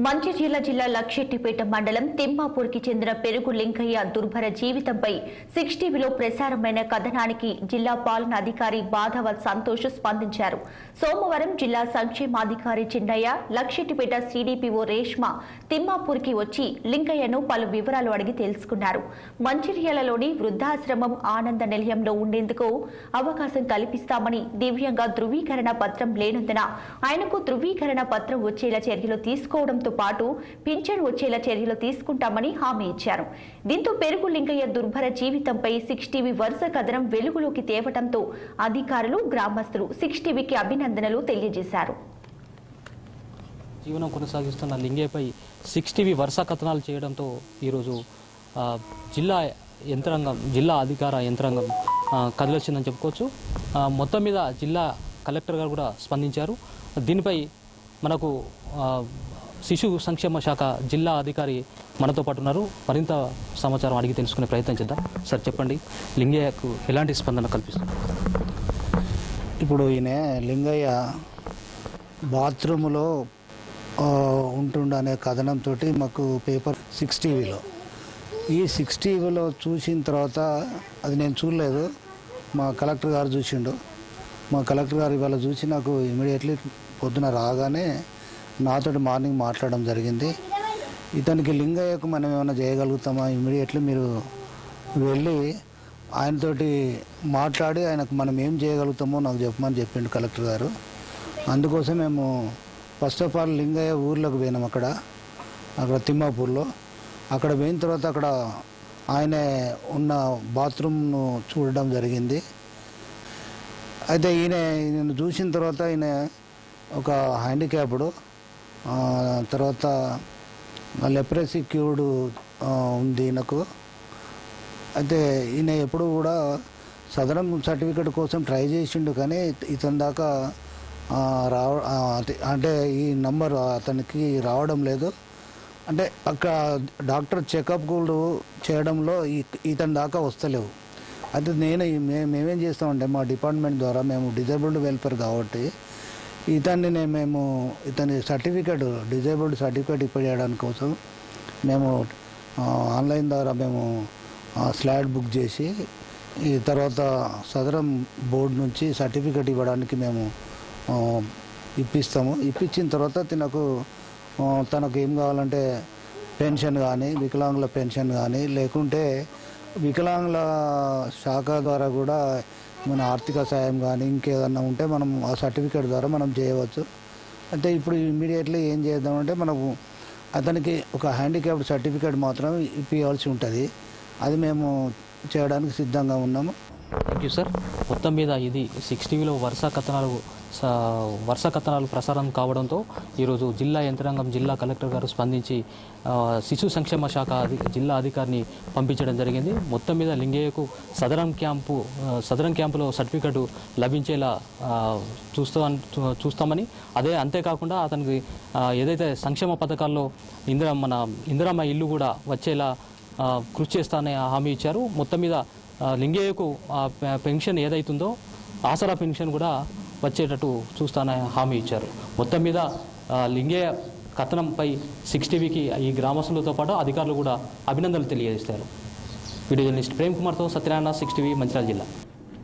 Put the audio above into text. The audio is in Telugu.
మంచిర్యాల జిల్లా లక్షెట్టిపేట మండలం తిమ్మాపూర్కి చెందిన పెరుగు లింకయ్య దుర్భర జీవితంపై 6 టీవీలో ప్రసారమైన కథనానికి జిల్లా పాలనాధికారి బాధవత్ సంతోష్ స్పందించారు. సోమవారం జిల్లా సంక్షేమాధికారి చిన్నయ్య, లక్షెట్టిపేట సిడిపిఓ రేష్మ తిమ్మాపూర్కి వచ్చి లింకయ్యను పలు వివరాలు అడిగి తెలుసుకున్నారు. మంచిర్యాలలోని వృద్ధాశ్రమం ఆనంద నిలయంలో ఉండేందుకు అవకాశం కల్పిస్తామని, దివ్యంగా ధృవీకరణ పత్రం లేనందున ఆయనకు ధృవీకరణ పత్రం వచ్చేలా చర్యలు తీసుకోవడం పాటు పింఛన్ వచ్చేలా చర్యలు తీసుకుంటామని హామీ ఇచ్చారు. దీంతో పెరుగు లింకయ్య దుర్భర జీవితంపై 6 టీవీ వరుస కథనం వెలుగులోకి తేవడంతో అధికారులు, గ్రామస్తులు 6 టీవీకి అభినందనలు తెలియజేశారు. జీవనం కొనసాగిస్తున్న లింగయ్యపై 6 టీవీ వరుస కథనాలు చేయడంతో ఈరోజు జిల్లా యంత్రాంగం, జిల్లా అధికార యంత్రాంగం కదిలొచ్చిందని చెప్పుకోవచ్చు. మొత్తం మీద జిల్లా కలెక్టర్ గారు కూడా స్పందించారు. దీనిపై మనకు శిశు సంక్షేమ శాఖ జిల్లా అధికారి మనతో పాటు ఉన్నారు. మరింత సమాచారం అడిగి తెలుసుకునే ప్రయత్నం చేద్దాం. సార్ చెప్పండి, లింగయ్యకు ఎలాంటి స్పందన కల్పిస్తుంది? ఇప్పుడు ఈయన లింగయ్య బాత్రూంలో ఉంటుండనే కథనంతో మాకు పేపర్ 6 టీవీలో ఈ 6 టీవీలో చూసిన తర్వాత, అది నేను చూడలేదు, మా కలెక్టర్ గారు చూసిండు. మా కలెక్టర్ గారు ఇవాళ చూసి నాకు ఇమీడియట్లీ పొద్దున రాగానే నాతో మార్నింగ్ మాట్లాడడం జరిగింది. ఇతనికి లింగయ్యకు మనం ఏమైనా చేయగలుగుతామా, ఇమీడియట్లీ మీరు వెళ్ళి ఆయనతోటి మాట్లాడి ఆయనకు మనం ఏం చేయగలుగుతామో నాకు చెప్పమని చెప్పిండు కలెక్టర్ గారు. అందుకోసం మేము ఫస్ట్ ఆఫ్ ఆల్ లింగయ్య ఊర్లోకి పోయినాం. అక్కడ తిమ్మాపూర్లో అక్కడ పోయిన తర్వాత అక్కడ ఆయన ఉన్న బాత్రూమ్ను చూడడం జరిగింది. అయితే ఈయన చూసిన తర్వాత ఈయన ఒక హ్యాండిక్యాప్డ్, తర్వాత లెప్రసీ క్యూర్డ్ ఉంది ఈయనకు. అయితే ఈయన ఎప్పుడు కూడా సదరం సర్టిఫికేట్ కోసం ట్రై చేసిండు, కానీ ఇతని దాకా అంటే ఈ నంబర్ అతనికి రావడం లేదు. అంటే అక్కడ డాక్టర్ చెకప్ కూడా చేయడంలో ఇతని దాకా వస్తలేవు. అయితే మేమేం చేస్తామంటే మా డిపార్ట్మెంట్ ద్వారా మేము డిజేబుల్డ్ వెల్ఫేర్ కాబట్టి ఇతని సర్టిఫికేట్, డిజేబుల్డ్ సర్టిఫికేట్ ఇప్పించడానికి కోసం మేము ఆన్లైన్ ద్వారా మేము స్లాట్ బుక్ చేసి, ఈ తర్వాత సదరం బోర్డు నుంచి సర్టిఫికేట్ ఇవ్వడానికి మేము ఇప్పిస్తాము. ఇప్పించిన తర్వాత తనకు ఏం కావాలంటే పెన్షన్ కానీ, వికలాంగుల పెన్షన్ కానీ, లేకుంటే వికలాంగుల శాఖ ద్వారా కూడా మన ఆర్థిక సాయం కానీ ఇంకేదన్నా ఉంటే మనం ఆ సర్టిఫికేట్ ద్వారా మనం చేయవచ్చు. అంటే ఇప్పుడు ఇమ్మీడియట్లీ ఏం చేద్దామంటే మనకు అతనికి ఒక హ్యాండిక్యాప్డ్ సర్టిఫికేట్ మాత్రం ఇప్పించాల్సి ఉంటుంది. అది మేము చేయడానికి సిద్ధంగా ఉన్నాము. Thank you sir. మొత్తం మీద ఇది 6 టీవీలో వరుస కథనాలు ప్రసారం కావడంతో ఈరోజు జిల్లా యంత్రాంగం, జిల్లా కలెక్టర్ గారు స్పందించి శిశు సంక్షేమ శాఖ జిల్లా అధికారిని పంపించడం జరిగింది. మొత్తం మీద లింగయ్యకు సదరం క్యాంపులో సర్టిఫికెట్ లభించేలా చూస్తామని, అంతేకాకుండా అతనికి ఏదైతే సంక్షేమ పథకాల్లో ఇందిరమ్మ ఇల్లు కూడా వచ్చేలా కృషి చేస్తానని హామీ ఇచ్చారు. మొత్తం మీద లింగయ్యకు పెన్షన్ ఏదైతుందో ఆసరా పెన్షన్ కూడా వచ్చేటట్టు చూస్తానని హామీ ఇచ్చారు. మొత్తం మీద లింగయ్య కథనంపై 6 టీవీకి ఈ గ్రామస్తులతో పాటు అధికారులు కూడా అభినందనలు తెలియజేస్తారు. వీడియో జర్నలిస్ట్ ప్రేమ్ కుమార్తో సత్యనారాయణ, 6 టీవీ, మంచిర్యాల జిల్లా.